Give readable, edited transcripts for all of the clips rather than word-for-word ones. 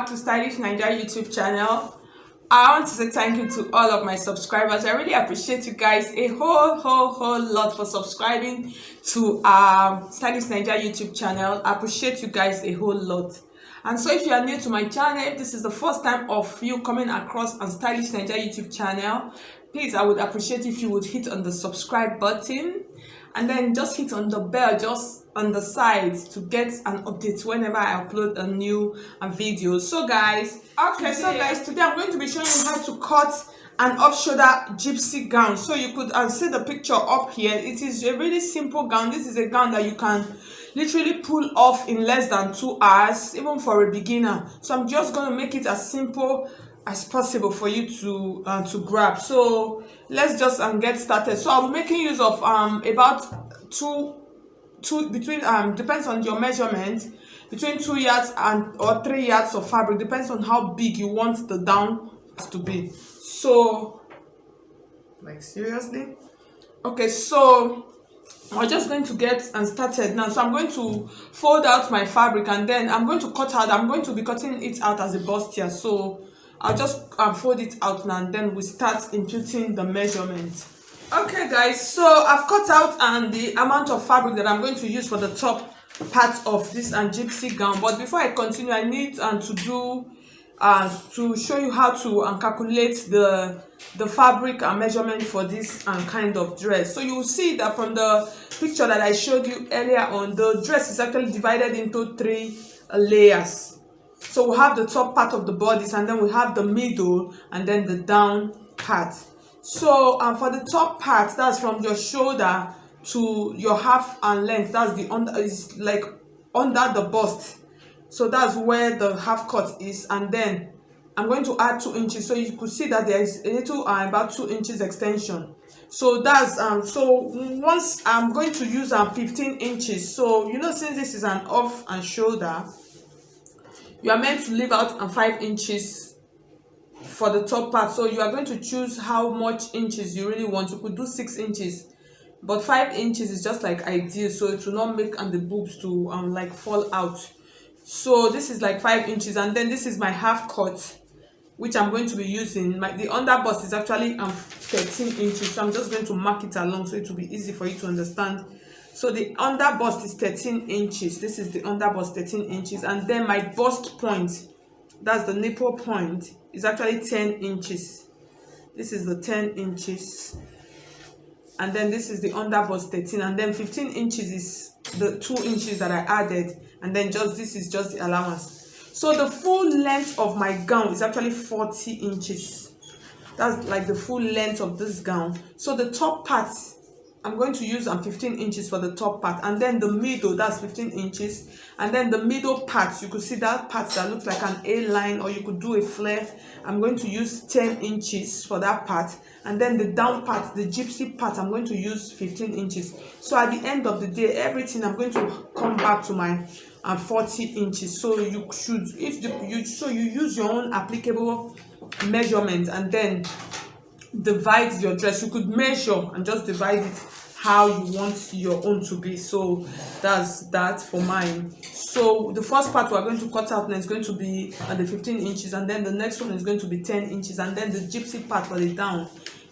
to Stylish Naija YouTube channel. I want to say thank you to all of my subscribers. I really appreciate you guys a whole lot for subscribing to Stylish Naija YouTube channel. I appreciate you guys a whole lot. And so if you are new to my channel, if this is the first time of you coming across on Stylish Naija YouTube channel, please, I would appreciate if you would hit on the subscribe button and then just hit on the bell just on the side to get an update whenever I upload a new video. So guys, today I'm going to be showing you how to cut an off-shoulder gypsy gown. So you could see the picture up here. It is a really simple gown. This is a gown that you can literally pull off in less than 2 hours, even for a beginner. So I'm just going to make it as simple as possible for you to grab. So let's just get started. So I'm making use of about two between depends on your measurement, between 2 yards or 3 yards of fabric, depends on how big you want the gown to be. So like seriously, okay, so we're just going to get started now. So I'm going to fold out my fabric and then I'm going to cut out. I'm going to be cutting it out as a bustier, so I'll just fold it out now and then we start imputing the measurement. Okay guys, so I've cut out the amount of fabric that I'm going to use for the top part of this gypsy gown. But before I continue, I need to show you how to calculate the fabric measurement for this kind of dress. So you will see that from the picture that I showed you earlier on, the dress is actually divided into 3 layers. So we have the top part of the bodice, and then we have the middle, and then the down part. So for the top part, that's from your shoulder to your half and length, that's the under, is like under the bust. So that's where the half cut is, and then I'm going to add 2 inches. So you could see that there is a little about 2 inches extension. So that's so once I'm going to use 15 inches. So you know, since this is an off and shoulder, you are meant to leave out 5 inches for the top part. So you are going to choose how much inches you really want. You could do 6 inches, but 5 inches is just like ideal, so it will not make the boobs to like fall out. So this is like 5 inches, and then this is my half cut, which I'm going to be using. The under bust is actually 13 inches, so I'm just going to mark it along so it will be easy for you to understand. So the under bust is 13 inches. This is the under bust, 13 inches, and then my bust point, that's the nipple point, is actually 10 inches. This is the 10 inches, and then this is the under bust 13, and then 15 inches is the 2 inches that I added, and then this is just the allowance. So the full length of my gown is actually 40 inches. That's like the full length of this gown. So the top part, I'm going to use 15 inches for the top part, and then the middle, that's 15 inches, and then the middle part, you could see that part that looks like an A line, or you could do a flare. I'm going to use 10 inches for that part, and then the down part, the gypsy part, I'm going to use 15 inches. So at the end of the day, everything, I'm going to come back to my 40 inches. So you should, you use your own applicable measurement and then divide your dress. You could measure and just divide it how you want your own to be. So that's that for mine. So the first part we're going to cut out now is going to be the 15 inches, and then the next one is going to be 10 inches, and then the gypsy part for the down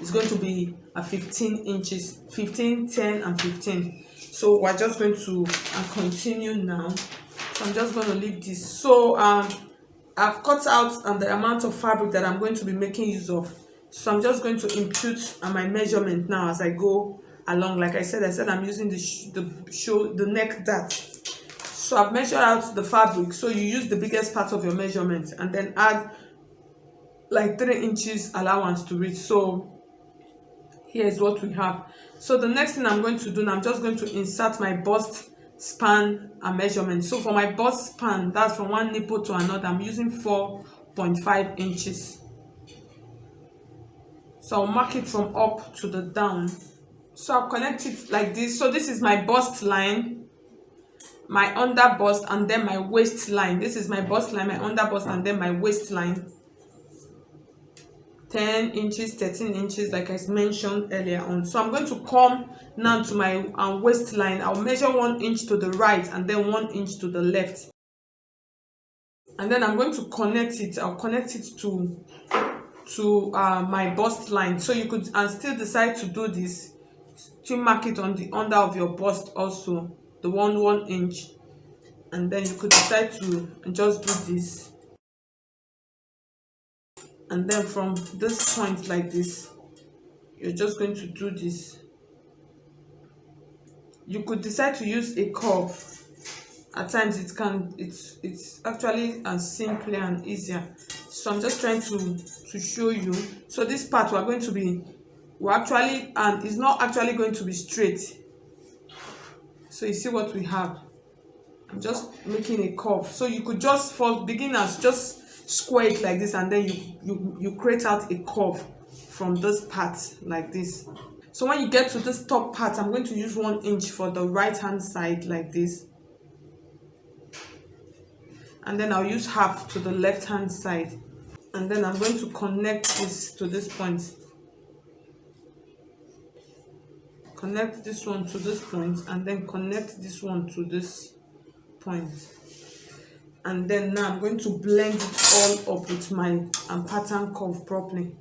is going to be 15 inches, 15, 10 and 15. So we're just going to continue now. So I'm just going to leave this. So I've cut out the amount of fabric that I'm going to be making use of. So I'm just going to impute my measurement now as I go along. Like I said I'm using the neck dart. So I've measured out the fabric. So you use the biggest part of your measurement and then add like 3 inches allowance to it. So here's what we have. So the next thing I'm going to do now, I'm just going to insert my bust span measurement. So for my bust span, that's from one nipple to another, I'm using 4.5 inches. So I'll mark it from up to the down. So I'll connect it like this. So this is my bust line, my under bust, and then my waistline. This is my bust line, my under bust, and then my waistline. 10 inches, 13 inches, like I mentioned earlier on. So I'm going to come now to my waistline. I'll measure 1 inch to the right and then 1 inch to the left. and then I'm going to connect it. I'll connect it to my bust line. So you could still decide to do this to mark it on the under of your bust also, the 1 inch, and then you could decide to just do this, and then from this point like this, you're just going to do this. You could decide to use a curve. At times it's actually as simpler and easier. So I'm just trying to show you. So this part we're actually, and it's not actually going to be straight. So you see what we have. I'm just making a curve. So you could just, for beginners, just square it like this, and then you create out a curve from this part like this. So when you get to this top part, I'm going to use 1 inch for the right hand side like this, and then I'll use half to the left hand side, and then I'm going to connect this to this point, connect this one to this point, and then connect this one to this point. And then now I'm going to blend it all up with my pattern curve properly.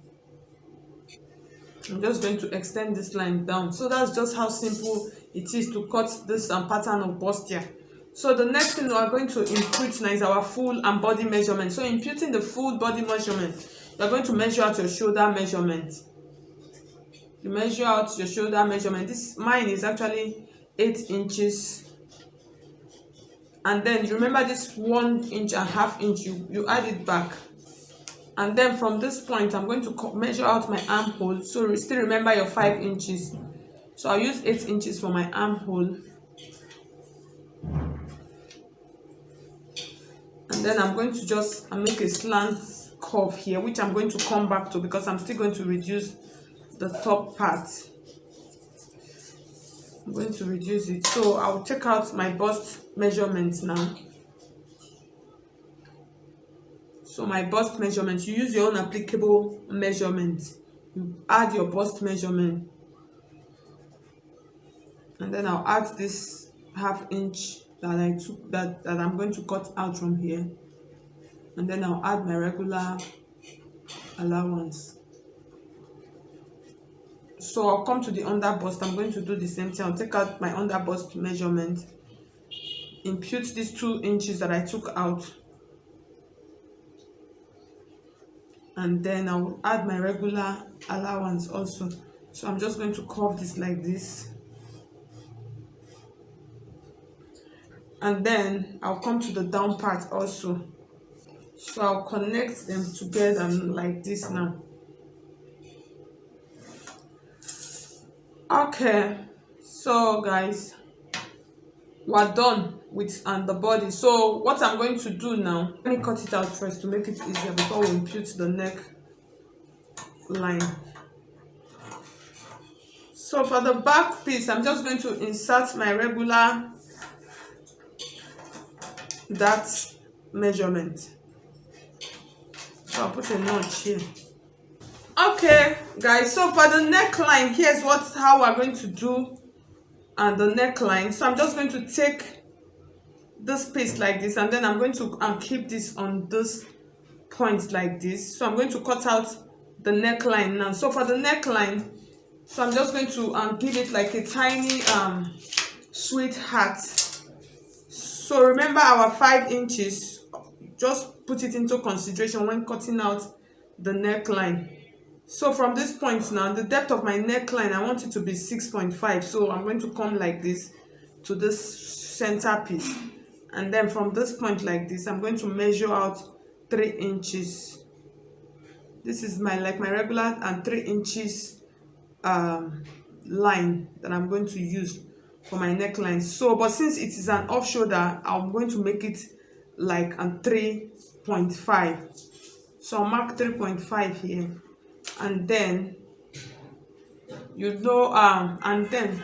I'm just going to extend this line down. So that's just how simple it is to cut this pattern of bustier. So the next thing we are going to input now is our full and body measurement. So inputting the full body measurement, you are going to measure out your shoulder measurement. You measure out your shoulder measurement. Mine is actually 8 inches. And then you remember this 1.5 inch, you add it back. And then from this point, I'm going to measure out my armhole. So still remember your 5 inches. So I'll use 8 inches for my armhole. And then I'm going to just make a slant curve here, which I'm going to come back to because I'm still going to reduce the top part. I'm going to reduce it. So I'll take out my bust measurement now. So my bust measurement, you use your own applicable measurement. You add your bust measurement. And then I'll add this 1/2 inch that I took, that I'm going to cut out from here. And then I'll add my regular allowance. So I'll come to the under bust. I'm going to do the same thing. I'll take out my under bust measurement, impute these 2 inches that I took out, and then I'll add my regular allowance also. So I'm just going to curve this like this, and then I'll come to the down part also. So I'll connect them together like this now. Okay, so guys, we're done with the body. So what I'm going to do now, let me cut it out first to make it easier before we impute the neck line. So for the back piece, I'm just going to insert my regular that measurement. So I'll put a notch here. Okay guys, so for the neckline, here's how we're going to do the neckline. So I'm just going to take this piece like this, and then I'm going to keep this on this point like this. So I'm going to cut out the neckline now. So for the neckline, so I'm just going to give it like a tiny sweetheart. So remember our 5 inches, just put it into consideration when cutting out the neckline. So from this point now, the depth of my neckline, I want it to be 6.5. So I'm going to come like this to this center piece, and then from this point like this, I'm going to measure out 3 inches. This is my regular and 3 inches line that I'm going to use for my neckline. So but since it is an off shoulder, I'm going to make it like a 3.5. So I'll mark 3.5 here, and then and then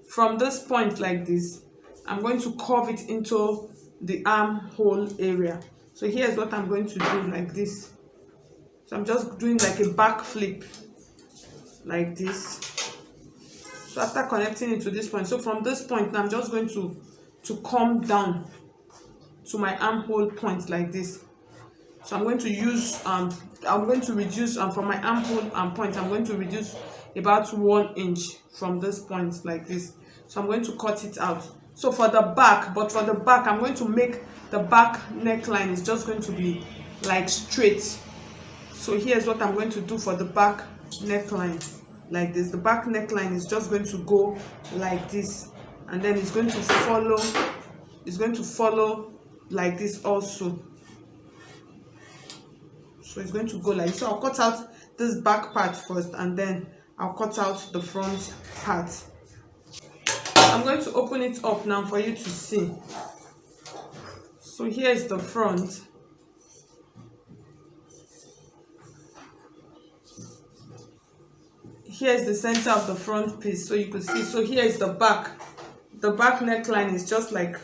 from this point like this, I'm going to curve it into the armhole area. So here's what I'm going to do like this. So I'm just doing like a back flip like this. So after connecting it to this point, so from this point now, I'm just going to come down to my armhole point like this. So I'm going to use I'm going to reduce from my armhole and point. I'm going to reduce about 1 inch from this point like this. So I'm going to cut it out. So for the back, I'm going to make the back neckline is just going to be like straight. So here's what I'm going to do for the back neckline, like this. The back neckline is just going to go like this, and then it's going to follow like this also. So it's going to go like this. So I'll cut out this back part first, and then I'll cut out the front part. I'm going to open it up now for you to see. So here is the front. Here is the center of the front piece, so you could see. So here is the back. The back neckline is just like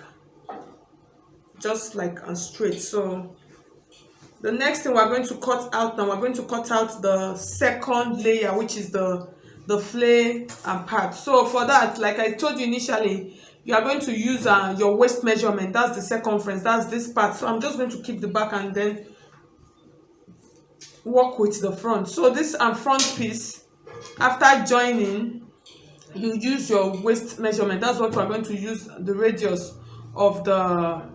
straight. So the next thing we're going to cut out now, we're going to cut out the second layer, which is the flare part. So for that, like I told you initially, you are going to use your waist measurement. That's the circumference, that's this part. So I'm just going to keep the back and then work with the front. So this front piece, after joining, you use your waist measurement. That's what we're going to use, the radius of the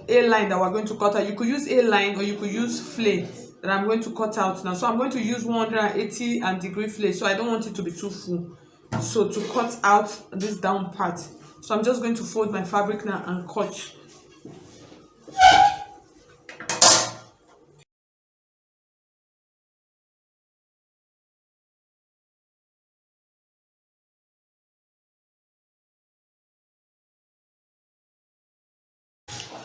A-line that we're going to cut out. You could use A-line or you could use flare that I'm going to cut out now. So I'm going to use 180° flare, so I don't want it to be too full. So to cut out this down part, so I'm just going to fold my fabric now and cut.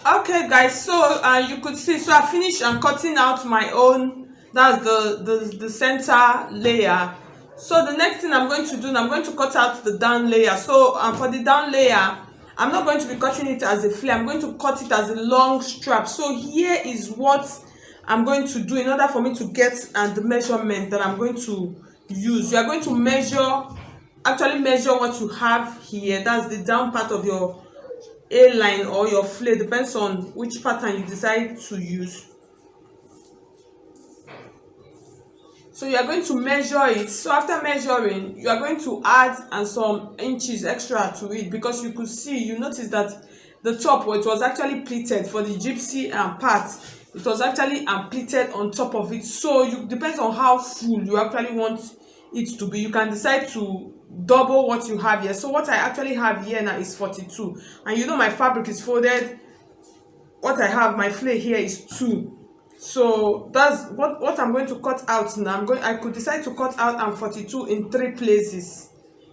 Okay guys, so you could see, so I finished cutting out my own, that's the center layer. So the next thing I'm going to do, I'm going to cut out the down layer. So for the down layer, I'm not going to be cutting it as a flare, I'm going to cut it as a long strap. So here is what I'm going to do in order for me to get the measurement that I'm going to use. You are going to measure what you have here. That's the down part of your A-line or your flare, depends on which pattern you decide to use. So you are going to measure it. So after measuring, you are going to add some inches extra to it, because you could see, you notice that the top, where it was actually pleated for the gypsy part, it was actually pleated on top of it. So you depends on how full you actually want it to be. You can decide to double what you have here. So what I actually have here now is 42, and you know my fabric is folded. What I have, my flare here is 2. So that's what I'm going to cut out now. I could decide to cut out 42 in 3 places.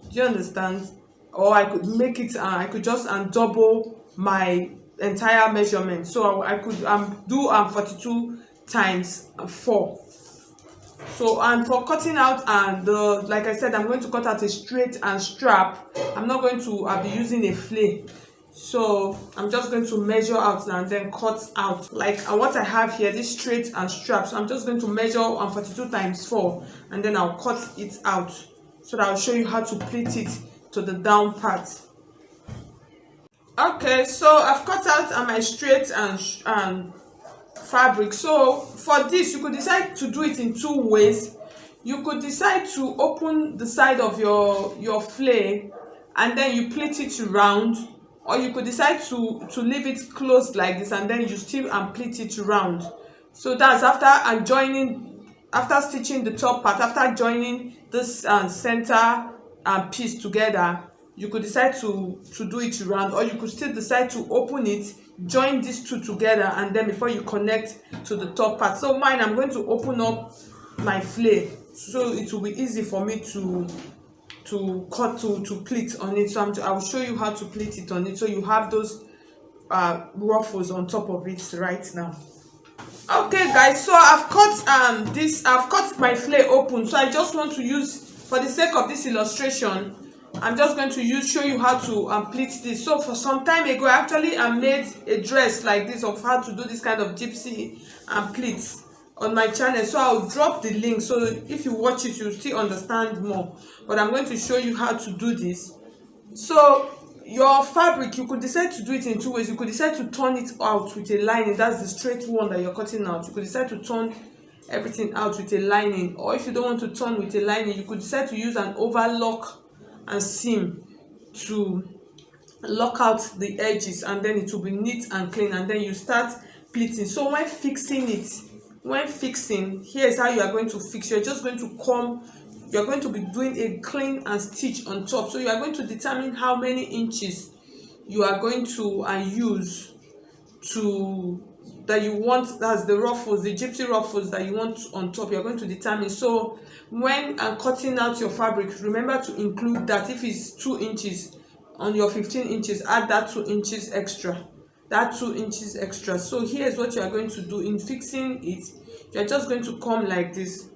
Do you understand? Or I could make it I could just double my entire measurement. So I could do 42 times 4. So and for cutting out like I said, I'm going to cut out a straight strap. I'm not going to be using a flare. So I'm just going to measure out now and then cut out like what I have here, this straight strap. So I'm just going to measure 42 times 4, and then I'll cut it out so that I'll show you how to pleat it to the down part. Okay, so I've cut out my straight and fabric. So for this, you could decide to do it in 2 ways. You could decide to open the side of your flare and then you pleat it round, or you could decide to leave it closed like this and then you still pleat it round. So that's after stitching the top part, after joining this center piece together, you could decide to do it round, or you could still decide to open it, join these 2 together, and then before you connect to the top part. So mine, I'm going to open up my flare so it will be easy for me to pleat on it. So I will show you how to pleat it on it, so you have those ruffles on top of it right now. Okay guys, so I've cut my flare open. So I just want to use, for the sake of this illustration, I'm just going to show you how to pleat this. So for some time ago, I actually made a dress like this of how to do this kind of gypsy pleats on my channel. So I'll drop the link, so if you watch it, you'll still understand more. But I'm going to show you how to do this. So your fabric, you could decide to do it in two ways. You could decide to turn it out with a lining, that's the straight one that you're cutting out. You could decide to turn everything out with a lining, or if you don't want to turn with a lining, you could decide to use an overlock and seam to lock out the edges, and then it will be neat and clean, and then you start pleating. So when fixing, here's how you are going to fix. You're just going to come, you're going to be doing a clean and stitch on top. So you are going to determine how many inches you are going to use to that you want, that's the ruffles, the gypsy ruffles that you want on top. You're going to determine. So when cutting out your fabric, remember to include that. If it's 2 inches on your 15 inches, add that 2 inches extra, so here's what you are going to do in fixing it. You're just going to come like this.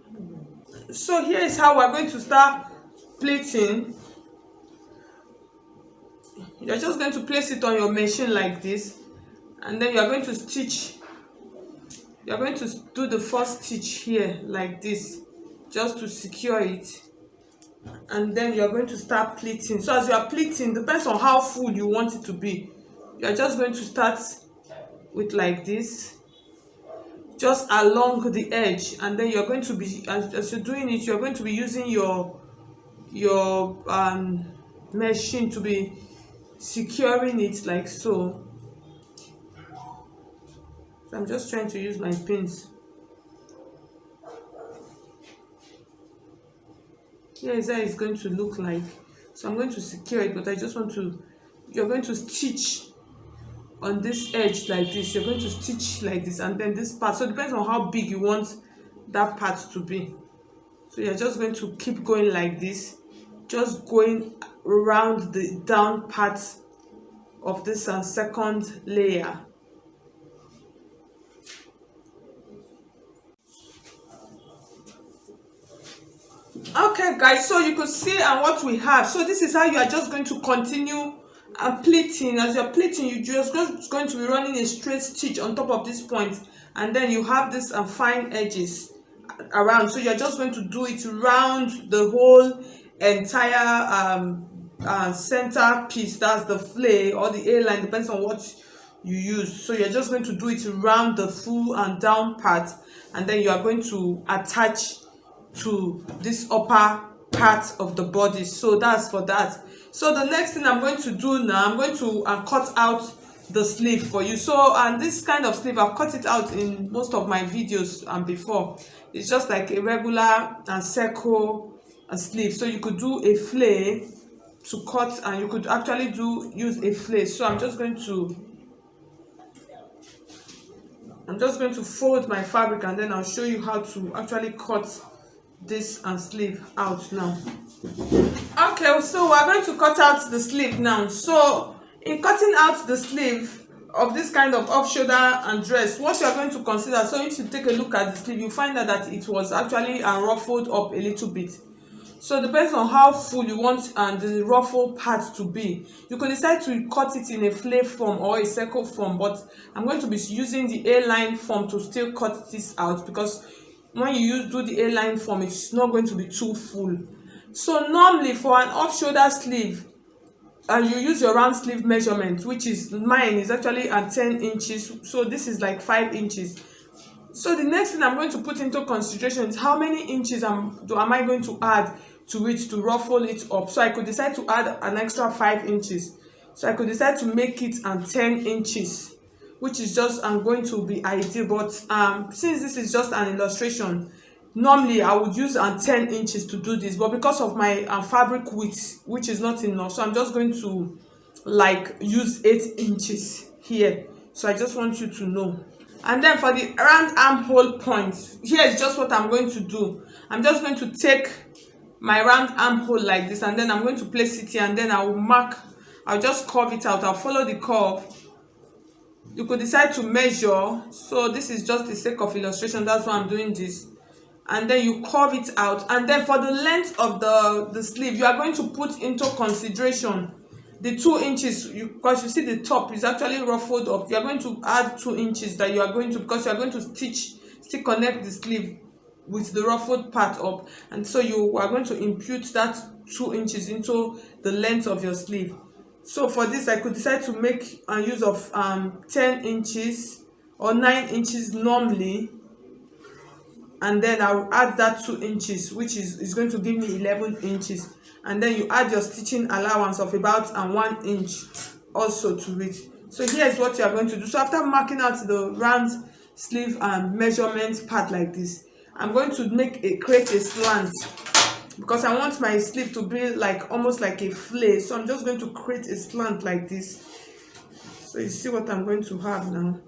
So here is how we're going to start pleating. You're just going to place it on your machine like this, and then you're going to stitch. You're going to do the first stitch here like this, just to secure it, and then you're going to start pleating. So as you are pleating, depends on how full you want it to be. You're just going to start with like this, just along the edge, and then you're going to be, as you're doing it, you're going to be using your machine to be securing it like so. So I'm just trying to use my pins. Here is how it's going to look like. So I'm going to secure it, but I just want to, you're going to stitch on this edge like this. You're going to stitch like this, and then this part. So it depends on how big you want that part to be. So you're just going to keep going like this, just going around the down part of this second layer. Okay guys, so you could see what we have. So this is how you are just going to continue pleating. As you're pleating, you just going to be running a straight stitch on top of this point, and then you have this fine edges around. So you're just going to do it around the whole entire center piece, that's the flay or the A-line, depends on what you use. So you're just going to do it around the full and down part, and then you are going to attach to this upper part of the body. So that's for that. So the next thing I'm going to do now, I'm going to cut out the sleeve for you. So, and this kind of sleeve, I've cut it out in most of my videos before. It's just like a regular circle sleeve. So you could do a flay to cut, and you could actually use a flay. So I'm just going to fold my fabric, and then I'll show you how to actually cut this sleeve out now. Okay, so we're going to cut out the sleeve now. So in cutting out the sleeve of this kind of off-shoulder and dress, what you are going to consider, so if you take a look at the sleeve, you find out that it was actually ruffled up a little bit. So it depends on how full you want the ruffle part to be. You can decide to cut it in a flay form or a circle form, but I'm going to be using the A-line form to still cut this out, because when you do the A-line form, it's not going to be too full. So normally for an off-shoulder sleeve, and you use your round sleeve measurement, which is mine is actually at 10 inches. So this is like 5 inches. So the next thing I'm going to put into consideration is how many inches am I going to add to it to ruffle it up. So I could decide to add an extra 5 inches. So I could decide to make it 10 inches, which is just going to be ideal. But since this is just an illustration, normally I would use 10 inches to do this, but because of my fabric width, which is not enough, so I'm just going to like use 8 inches here. So I just want you to know. And then for the round armhole point, here is just what I'm going to do. I'm just going to take my round armhole like this, and then I'm going to place it here, and then I will mark, I'll just curve it out. I'll follow the curve. You could decide to measure. So this is just the sake of illustration, that's why I'm doing this. And then you curve it out. And then for the length of the sleeve, you are going to put into consideration the 2 inches, because you see the top is actually ruffled up. You are going to add 2 inches that you are going to, because you are going to still connect the sleeve with the ruffled part up, and so you are going to impute that 2 inches into the length of your sleeve. So for this, I could decide to make use of 10 inches or 9 inches normally, and then I'll add that 2 inches, which is going to give me 11 inches, and then you add your stitching allowance of about 1 inch also to it. So here's what you are going to do. So after marking out the round sleeve and measurement part like this, I'm going to create a slant, because I want my sleeve to be like almost like a flare. So I'm just going to create a slant like this. So you see what I'm going to have now.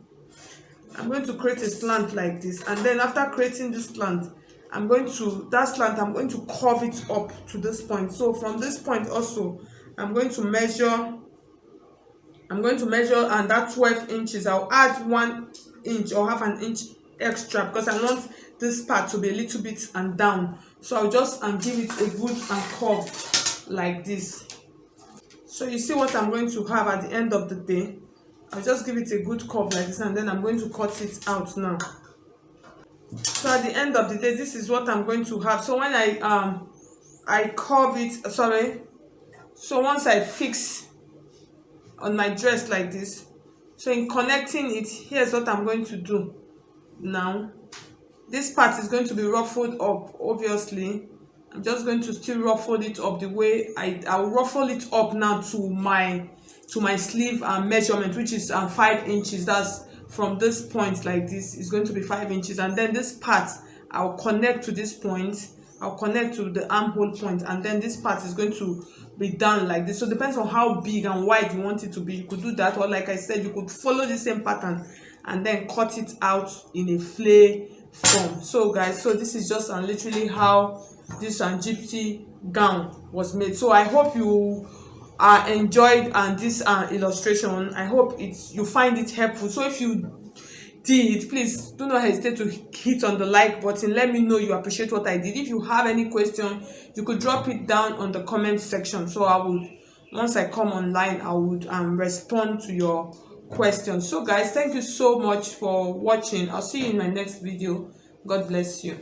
I'm going to create a slant like this, and then after creating this slant, I'm going to curve it up to this point. So from this point also, I'm going to measure, and that 12 inches, I'll add 1 inch or half an inch extra, because I want this part to be a little bit and down. So I'll just give it a good curve like this. So you see what I'm going to have at the end of the day. I'll just give it a good curve like this, and then I'm going to cut it out now. So at the end of the day, this is what I'm going to have. So when I curve it, so once I fix on my dress like this, so in connecting it, here's what I'm going to do now. This part is going to be ruffled up, obviously. I'm just going to still ruffle it up the way I'll ruffle it up now to my sleeve measurement, which is 5 inches. That's from this point like this is going to be 5 inches, and then this part I'll connect to this point. I'll connect to the armhole point, and then this part is going to be done like this. So it depends on how big and wide you want it to be. You could do that, or like I said, you could follow the same pattern and then cut it out in a flare form. So guys, so this is just literally how this gypsy gown was made. So I hope you enjoyed this illustration. I hope you find it helpful. So if you did, please do not hesitate to hit on the like button. Let me know you appreciate what I did. If you have any question, you could drop it down on the comment section. So I would, once I come online, I would respond to your questions. So guys, thank you so much for watching. I'll see you in my next video. God bless you.